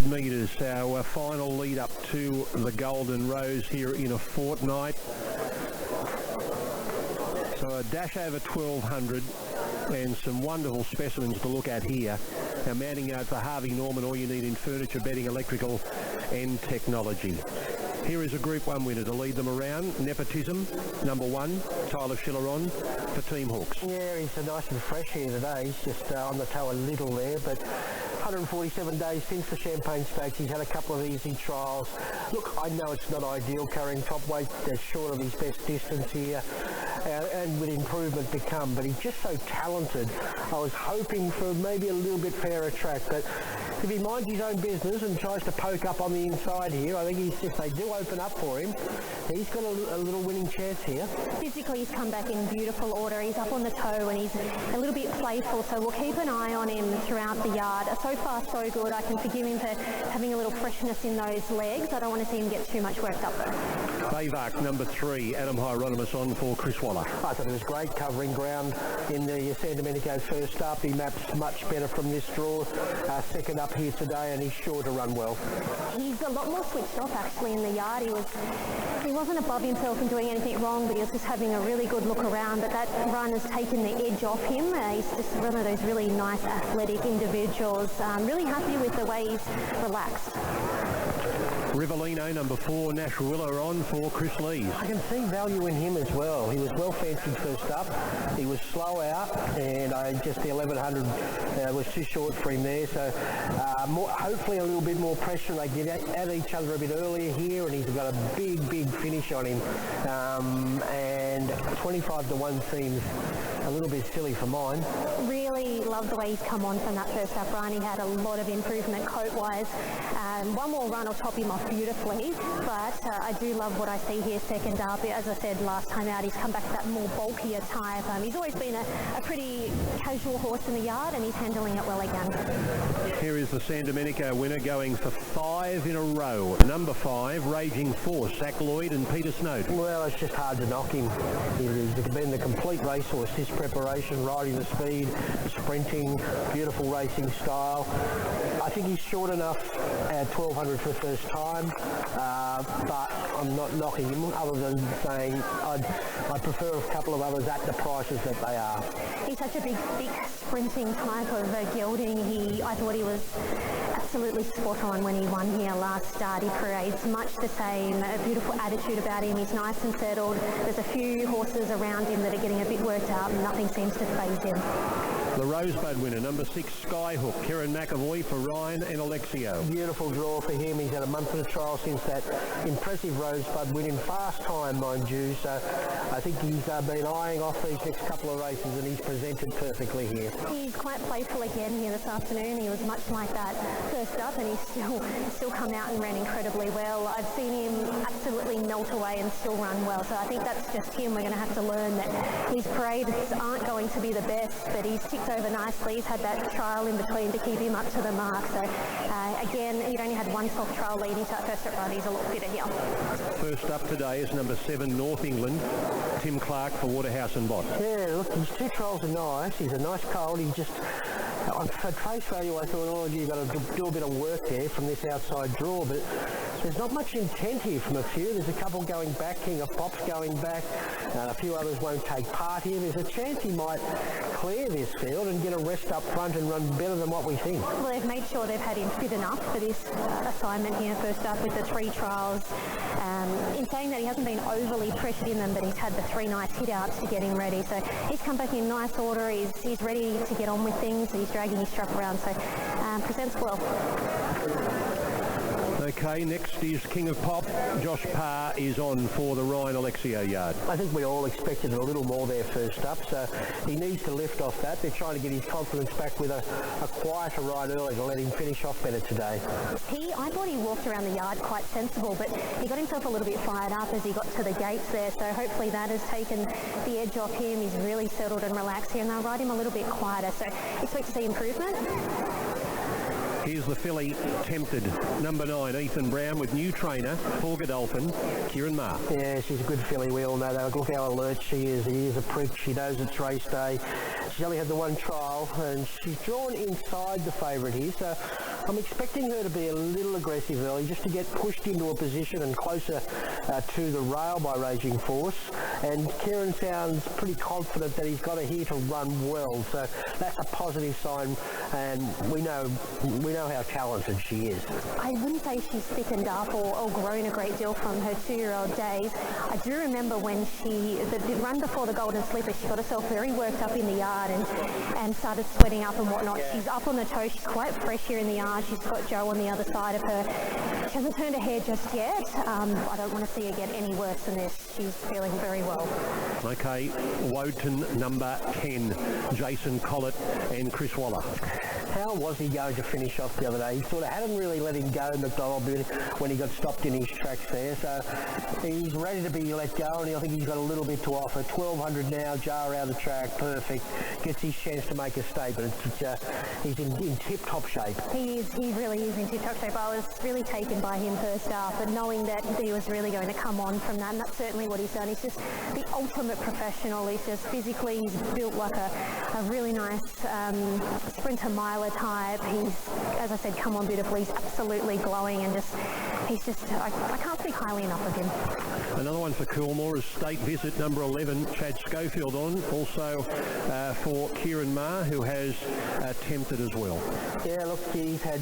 100 metres, our final lead up to the Golden Rose here in a fortnight. So a dash over 1200 and some wonderful specimens to look at here. Our mounting yard for Harvey Norman, all you need in furniture, bedding, electrical and technology. Here is a Group 1 winner to lead them around. Nepotism, number 1, Tyler Schilleron for Team Hawks. Yeah, he's nice and fresh here today. He's just on the toe a little there, but 147 days since the Champagne Stakes. He's had a couple of easy trials. Look, I know it's not ideal carrying top weight. They're short of his best distance here. And with improvement to come, but he's just so talented. I was hoping for maybe a little bit fairer track, but if he minds his own business and tries to poke up on the inside here, I think if they do open up for him, he's got a little winning chance here. Physically, he's come back in beautiful order. He's up on the toe and he's a little bit playful, so we'll keep an eye on him throughout the yard. So far, so good. I can forgive him for having a little freshness in those legs. I don't want to see him get too much worked up though. Bayvark, number 3, Adam Hieronymus on for Chris Waller. I thought it was great covering ground in the San Domenico first up. He maps much better from this draw. Second up here today, and he's sure to run well. He's a lot more switched off actually in the yard. He wasn't above himself and doing anything wrong, but he was just having a really good look around. But that run has taken the edge off him. He's just one of those really nice athletic individuals. Really happy with the way he's relaxed. Rivellino, number 4, Nash Ruilla on for Chris Lees. I can see value in him as well. He was well fancied first up. He was slow out, and just the 1100 was too short for him there. So hopefully a little bit more pressure. They get at each other a bit earlier here, and he's got a big finish on him. And 25 to 1 seems a little bit silly for mine. Really love the way he's come on from that first up run. He had a lot of improvement coat-wise. One more run will top him off beautifully, but I do love what I see here second up. As I said last time out, he's come back to that more bulkier type. He's always been a pretty casual horse in the yard, and he's handling it well again. Here is the San Domenico winner going for 5 in a row. Number 5, Raging Force, Zach Lloyd and Peter Snowden. Well, it's just hard to knock him. He's been the complete racehorse. His preparation, riding the speed, sprinting, beautiful racing style. I think he's short enough at 1200 for the first time, but I'm not knocking him other than saying I'd prefer a couple of others at the prices that they are. He's such a big, thick, sprinting type of gelding. I thought he was absolutely spot on when he won here last start. He parades much the same, a beautiful attitude about him. He's nice and settled. There's a few horses around him that are getting a bit worked up, and nothing seems to faze him. The Rosebud winner, number 6, Skyhook, Kieran McAvoy for Ryan and Alexio. Beautiful draw for him. He's had a month of the trial since that impressive Rosebud win in fast time, mind you. So I think he's been eyeing off these next couple of races, and he's presented perfectly here. He's quite playful again here this afternoon. He was much like that first up, and he's still come out and ran incredibly well. I've seen him absolutely melt away and still run well. So I think that's just him. We're going to have to learn that his parades aren't going to be the best, but he's ticked over nicely. He's had that trial in between to keep him up to the mark. So again, he'd only had one soft trial leading to that first up run. He's a lot fitter here. First up today is number 7, North England, Tim Clark for Waterhouse and Bott. Yeah, look, his 2 trials are nice. He's a nice colt. He just, on face value, I thought, oh, you've got to do a bit of work there from this outside draw, but there's not much intent here from a few. There's a couple going back, King of Pop's going back, a few others won't take part here. There's a chance he might clear this field and get a rest up front and run better than what we think. Well, they've made sure they've had him fit enough for this assignment here, first up with the 3 trials. In saying that, he hasn't been overly pressured in them, but he's had the 3 nice hit-outs to get him ready. So he's come back in nice order. He's ready to get on with things. He's dragging his strap around, so presents well. Okay, next is King of Pop. Josh Parr is on for the Ryan Alexio yard. I think we all expected a little more there first up, so he needs to lift off that. They're trying to get his confidence back with a quieter ride early to let him finish off better today. I thought he walked around the yard quite sensible, but he got himself a little bit fired up as he got to the gates there, so hopefully that has taken the edge off him. He's really settled and relaxed here, and they'll ride him a little bit quieter, so expect to see improvement. Here's the filly Tempted, number 9, Ethan Brown with new trainer, Paul Godolphin, Kieran Marr. Yeah, she's a good filly, we all know that. Look how alert she is. He is a prick. She knows it's race day. She's only had the 1 trial, and she's drawn inside the favourite here, so I'm expecting her to be a little aggressive early, just to get pushed into a position and closer to the rail by Raging Force. And Kieran sounds pretty confident that he's got her here to run well, so that's a positive sign, and we know how talented she is. I wouldn't say she's thickened up or grown a great deal from her 2-year-old days. I do remember when the run before the Golden Slipper, she got herself very worked up in the yard and started sweating up and whatnot. Yeah. She's up on the toe. She's quite fresh here in the yard. She's got Joe on the other side of her. She hasn't turned her hair just yet. I don't want to see her get any worse than this. She's feeling very well. Okay, Woden number 10, Jason Collett and Chris Waller. How was he going to finish off the other day? He sort of hadn't really let him go, McDonald, when he got stopped in his tracks there. So he's ready to be let go, and I think he's got a little bit to offer. 1200 now, jar out of the track, perfect. Gets his chance to make a statement. He's in tip-top shape. He really is in tip-top shape. I was really taken by him first up, and knowing that he was really going to come on from that, and that's certainly what he's done. He's just the ultimate professional. He's just physically, he's built like a really nice sprinter miler type. He's, as I said, come on beautifully. He's absolutely glowing, and I can't speak highly enough of him. Another one for Coolmore is State Visit number 11, Chad Schofield on, also for Kieran Maher, who has attempted as well. Yeah, look, he's had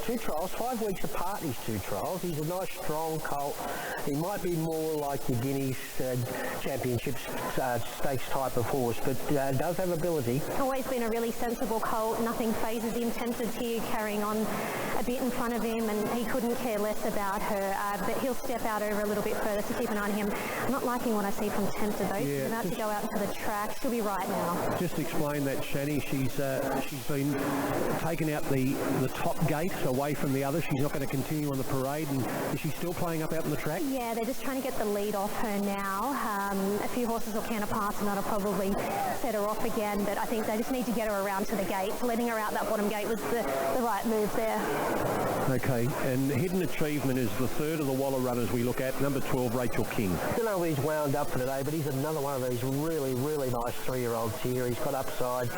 2 trials, 5 weeks apart, these 2 trials. He's a nice, strong colt. He might be more like your Guineas Championships stakes type of horse, but does have ability. Always been a really sensible colt. Nothing phases him. Tempted's here carrying on a bit in front of him, and he couldn't care less about her, but he'll step out over a little bit further, so keep an eye on him. I'm not liking what I see from Tempted though. Yeah, she's about to go out into the track. She'll be right now. Just explain that, Shani. She's been taken out the top gate away from the other. She's not going to continue on the parade, and is she still playing up out in the track? Yeah, they're just trying to get the lead off her now. A few horses will canter past, and that'll probably set her off again, but I think they just need to get her around to the gate. Letting her out that bottom gate was the right move there. Okay, and Hidden Achievement is the third of the Waller runners we look at, number 12, Rachel King. I don't know where he's wound up for today, but he's another one of these really, really nice 3-year-olds here. He's got upside,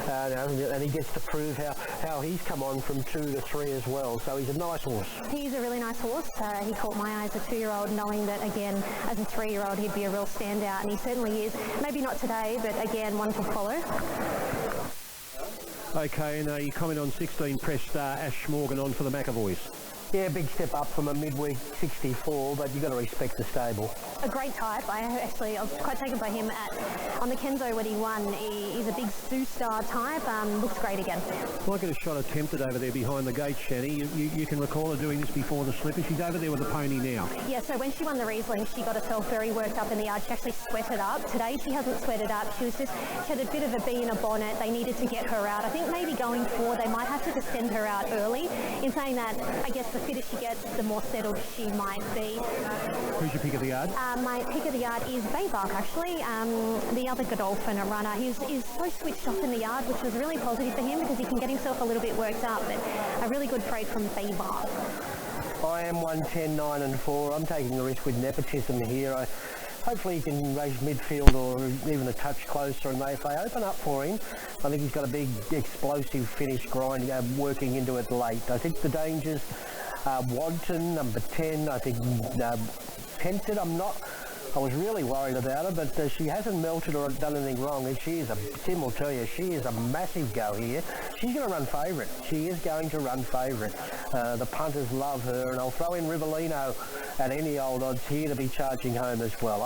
and he gets to prove how he's come on from 2 to 3 as well. So he's a nice horse. He's a really nice horse. He caught my eye as a 2-year-old, knowing that, again, as a 3-year-old, he'd be a real standout, and he certainly is. Maybe not today, but again, one to follow. Okay, and you comment on 16 Press Star, Ash Morgan on for the McAvoys. Yeah, big step up from a midweek 64, but you've got to respect the stable. A great type. I was quite taken by him on the Kenzo when he won. He's a big Sioux Star type. Looks great again. Might get a shot attempted over there behind the gate, Shani. You can recall her doing this before the slipper. She's over there with the pony now. Yeah, so when she won the Riesling, she got herself very worked up in the yard. She actually sweated up. Today, she hasn't sweated up. She had a bit of a bee in a bonnet. They needed to get her out. I think maybe going forward, they might have to just send her out early. In saying that, I guess the fitter she gets, the more settled she might be. Who's your pick of the yard? My pick of the yard is Baybark, actually. The other Godolphin runner. He's so switched off in the yard, which was really positive for him because he can get himself a little bit worked up. But a really good freight from Baybark. I am 110, 9 and 4. I'm taking the risk with Nepotism here. Hopefully he can race midfield or even a touch closer, and if they open up for him, I think he's got a big explosive finish grind working into it late. I think the dangers Wadton, number 10, I think Tempted, I was really worried about her, but she hasn't melted or done anything wrong, and Tim will tell you, she is a massive go here. She's going to run favourite. She is going to run favourite. The punters love her, and I'll throw in Rivellino at any old odds here to be charging home as well.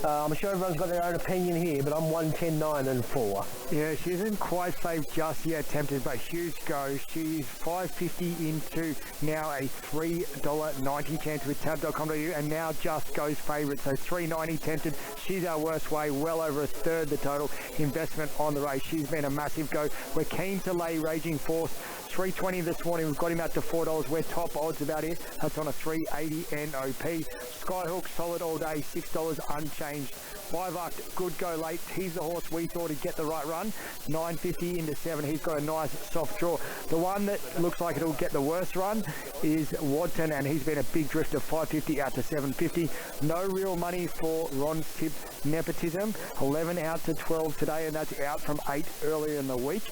I'm sure everyone's got their own opinion here, but I'm 110, 9 and 4. Yeah, she isn't quite safe just yet, Tempted, but huge go. She's $5.50 into now a $3.90 chance with tab.com.au, and now just goes favourite. So $3.90 Tempted. She's our worst way, well over a third the total investment on the race. She's been a massive go. We're keen to lay Raging Force. $3.20 this morning. We've got him out to $4. We're top odds about it. That's on a $3.80 NOP. Skyhook solid all day, $6 unchanged. Baybark, good go late. He's the horse we thought he'd get the right run. $9.50 into 7. He's got a nice soft draw. The one that looks like it'll get the worst run is Wadton, and he's been a big drift of $5.50 out to $7.50. No real money for Ron's tip Nepotism. 11 out to 12 today, and that's out from 8 earlier in the week.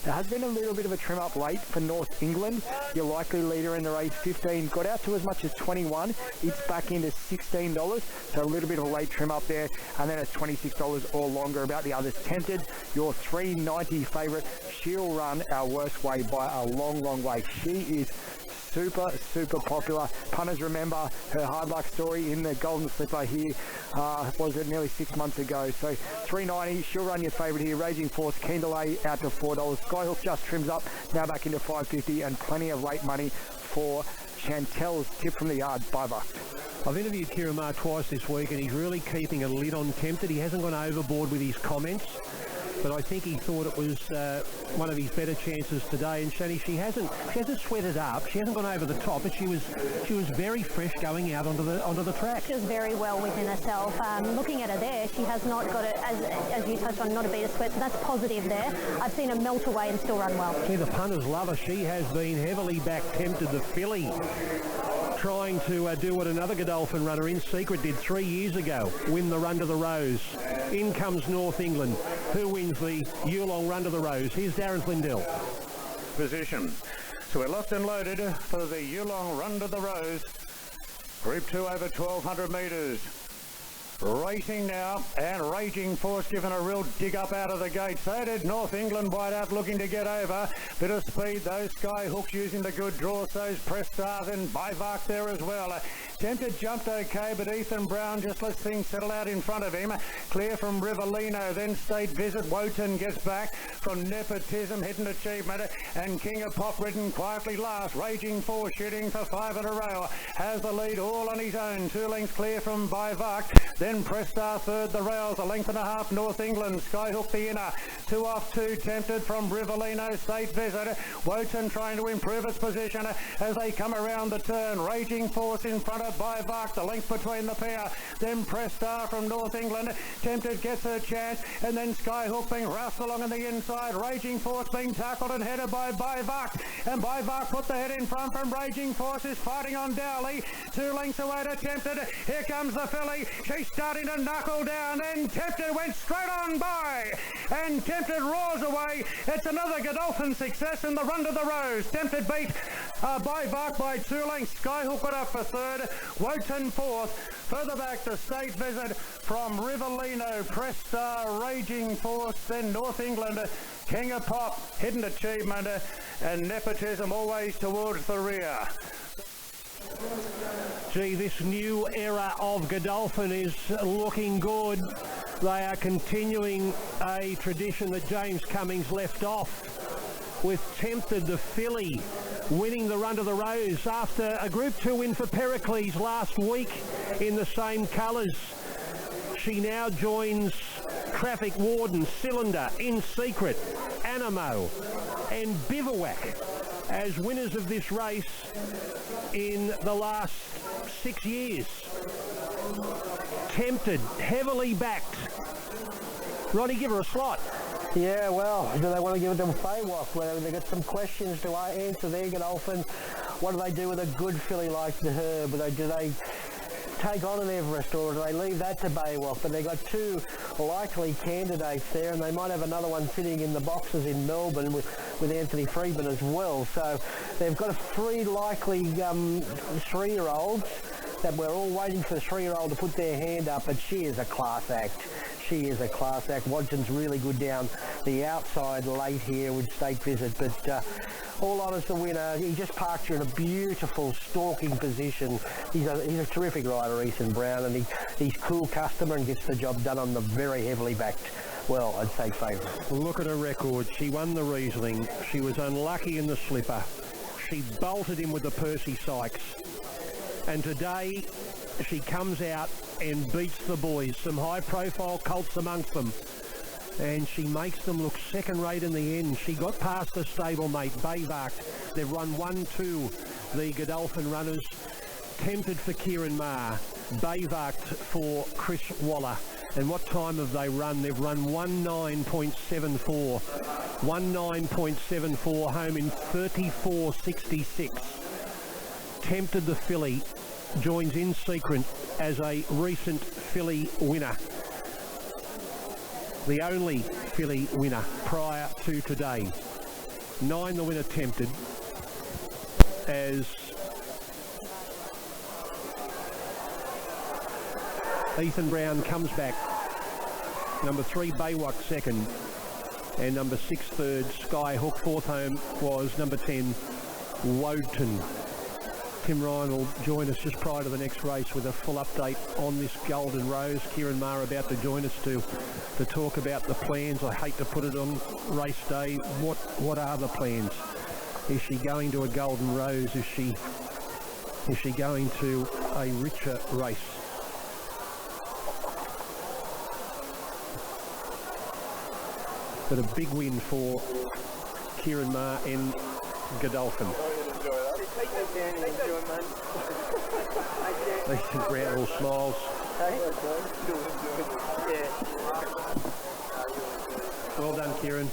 There has been a little bit of a trim up late for North England. Your likely leader in the race, 15, got out to as much as 21. It's back into $16, so a little bit of a late trim up there. And then it's $26 or longer about the others. Tempted, your $3.90 favourite. She'll run our worst way by a long, long way. She is super popular. Punters remember her hard luck story in the Golden Slipper here, was it nearly 6 months ago. So $3.90, she'll run your favourite here. Raging Force, keen to lay out to $4. Skyhook just trims up, now back into $5.50, and plenty of late money for Chantel's Tip from the Yard, $5. I've interviewed Kieran Maher twice this week, and he's really keeping a lid on Tempted. He hasn't gone overboard with his comments, but I think he thought it was one of his better chances today. And Shani, she hasn't sweated up. She hasn't gone over the top, but she was very fresh going out onto the track. She was very well within herself. Looking at her there, she has not got it, as you touched on, not a beat of sweat. So that's positive there. I've seen her melt away and still run well. See, the punters love her. She has been heavily back Tempted, the filly, trying to do what another Godolphin runner in secret did 3 years ago, win the Run to the Rose. In comes North England. Who wins the Yulong Run to the Rose? Here's Darren Flindell. Position. So we're locked and loaded for the Yulong Run to the Rose. Group 2 over 1,200 metres. Racing now, and Raging Force given a real dig up out of the gate. So did North England wide out, looking to get over. Bit of speed, those Skyhooks using the good draws, those Press Stars and Bivark there as well. Tempted jumped okay, but Ethan Brown just lets things settle out in front of him. Clear from Rivellino, then State Visit. Wotan gets back from Nepotism, Hidden Achievement, and King of Pop ridden quietly last. Raging Force shooting for 5 in a row. Has the lead all on his own. 2 lengths clear from Bivark. Then Press Star third the rails, a length and a half North England. Skyhook the inner. 2 off 2, Tempted from Rivellino, State Visit. Wotan trying to improve its position as they come around the turn. Raging Force in front of Bivark, the length between the pair. Then Press Star from North England. Tempted gets her chance, and then Skyhook being roused along on the inside. Raging Force being tackled and headed by Bivark, and Bivark put the head in front from Raging Force, is fighting on Dowley. 2 lengths away to Tempted. Here comes the filly. She's starting to knuckle down, and Tempted went straight on by, and Tempted roars away. It's another Godolphin success in the Run to the Rose. Tempted beat Bivark by 2 lengths. Skyhook got up for third. Wotan fourth. Further back to State Visit from Rivellino, Press Star, Raging Force, then North England, King of Pop, Hidden Achievement, and Nepotism always towards the rear. Gee, this new era of Godolphin is looking good. They are continuing a tradition that James Cummings left off, with Tempted, the filly, winning the Run to the Rose after a Group 2 win for Pericles last week in the same colours. She now joins Traffic Warden, Cylinder, In Secret, Animo and Bivouac as winners of this race in the last 6 years. Tempted, heavily backed. Ronnie, give her a slot. Yeah, well, do they want to give it to Faywalk? Well, they've got some questions to answer there, Godolphin. What do they do with a good filly like her? Do they take on an Everest, or do they leave that to Baywalk? But they've got 2 likely candidates there, and they might have another one sitting in the boxes in Melbourne with Anthony Freedman as well. So they've got 3 likely 3-year-olds that we're all waiting for the 3-year-old to put their hand up, but she is a class act. She is a class act. Wadson's really good down the outside late here with State Visit, but all honours the winner. He just parked her in a beautiful stalking position. He's a terrific rider, Ethan Brown, and he's cool customer and gets the job done on the very heavily backed, well, I'd say favourite. Look at her record. She won the Riesling. She was unlucky in the slipper. She bolted him with the Percy Sykes. And today she comes out and beats the boys, some high-profile colts amongst them, and she makes them look second-rate in the end. She got past the stablemate, Bavark. They've run 1-2, the Godolphin runners. Tempted for Kieran Maher, Bavark for Chris Waller. And what time have they run? They've run 19.74. 19.74 home in 34.66. Tempted, the filly, joins In Secret as a recent filly winner. The only filly winner prior to today. 9 the win attempted, as Ethan Brown comes back. Number 3 Baywalk second, and number 6 third Skyhook. Fourth home was number 10 Woden. Tim Ryan will join us just prior to the next race with a full update on this Golden Rose. Kieran Maher about to join us to talk about the plans. I hate to put it on race day. What are the plans? Is she going to a Golden Rose? Is she going to a richer race? But a big win for Kieran Maher in Godolphin. Ethan Brown all smiles. Well done, Kieran.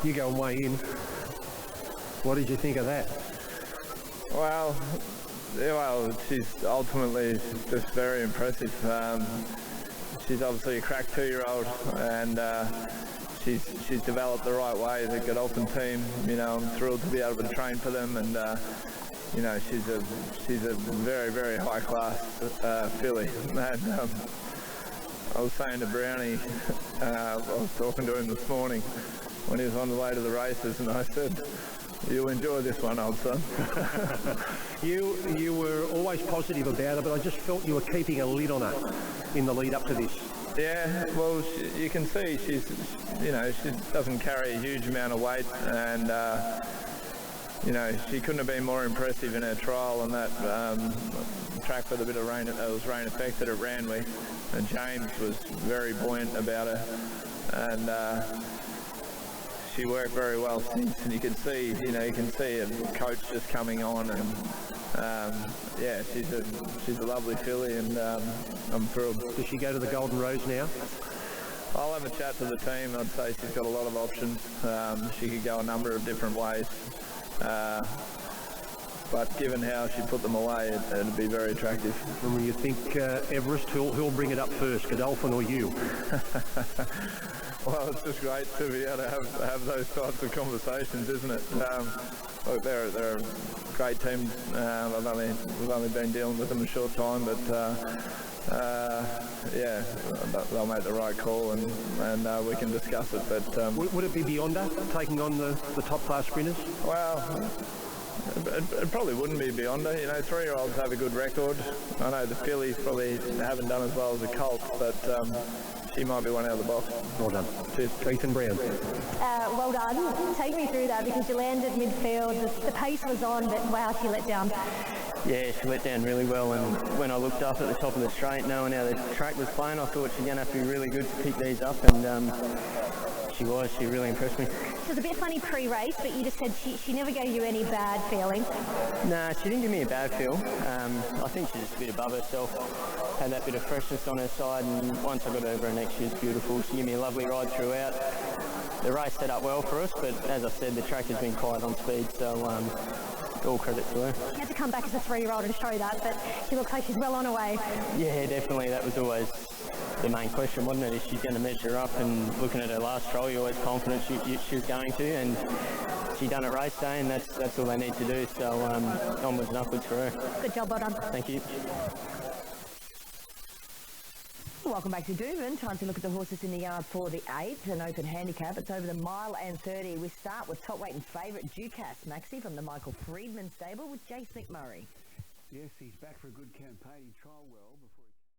You go and weigh in. What did you think of that? Well, she's ultimately just very impressive. She's obviously a crack 2-year-old, and she's developed the right way. The Godolphin team, I'm thrilled to be able to train for them, and she's a very, very high class filly. And I was saying to Brownie, I was talking to him this morning when he was on the way to the races, and I said, "You'll enjoy this one, old son." You were always positive about her, but I just felt you were keeping a lid on her in the lead up to this. Yeah, well, you can see she doesn't carry a huge amount of weight, and she couldn't have been more impressive in her trial on that track with a bit of rain. It was rain affected at Ranwy, and James was very buoyant about her, and she worked very well since, and you can see a coach just coming on, and she's a lovely filly, and I'm thrilled. Does she go to the Golden Rose now? I'll have a chat to the team. I'd say she's got a lot of options. She could go a number of different ways, but given how she put them away, it'd be very attractive. And when you think Everest, who'll bring it up first, Godolphin or you? Well, it's just great to be able to have those types of conversations, isn't it? Look, they're a great team. We've only been dealing with them a short time, but they'll make the right call, and we can discuss it. But would it be beyond her taking on the top class sprinters? Well, it probably wouldn't be beyond her. 3-year-olds have a good record. I know the fillies probably haven't done as well as the colts, but she might be one out of the box. Well done. Cheers. Ethan Brown. Well done. Take me through that, because you landed midfield. The pace was on, but wow, she let down. Yeah, she let down really well, and when I looked up at the top of the straight, knowing how the track was playing, I thought she's going to have to be really good to pick these up, and she really impressed me. She was a bit funny pre-race, but you just said she never gave you any bad feeling. Nah, she didn't give me a bad feel. I think she's just a bit above herself. Had that bit of freshness on her side, and once I got over her neck, she was beautiful. She gave me a lovely ride throughout. The race set up well for us, but as I said, the track has been quiet on speed, so all credit to her. She had to come back as a 3-year-old and show that, but she looks like she's well on her way. Yeah, definitely. That was always the main question, wasn't it? Is she going to measure up? And looking at her last trial, you're always confident she was going to, and she done it race day, and that's all they need to do. So onwards and upwards for her. Good job, well done. Thank you. Welcome back to Doomben. Time to look at the horses in the yard for the 8th, an open handicap. It's over the 1 and 30. We start with top weight and favourite Ducasse Maxi from the Michael Friedman stable with Jace McMurray. Yes, he's back for a good campaign. He trialled well before he...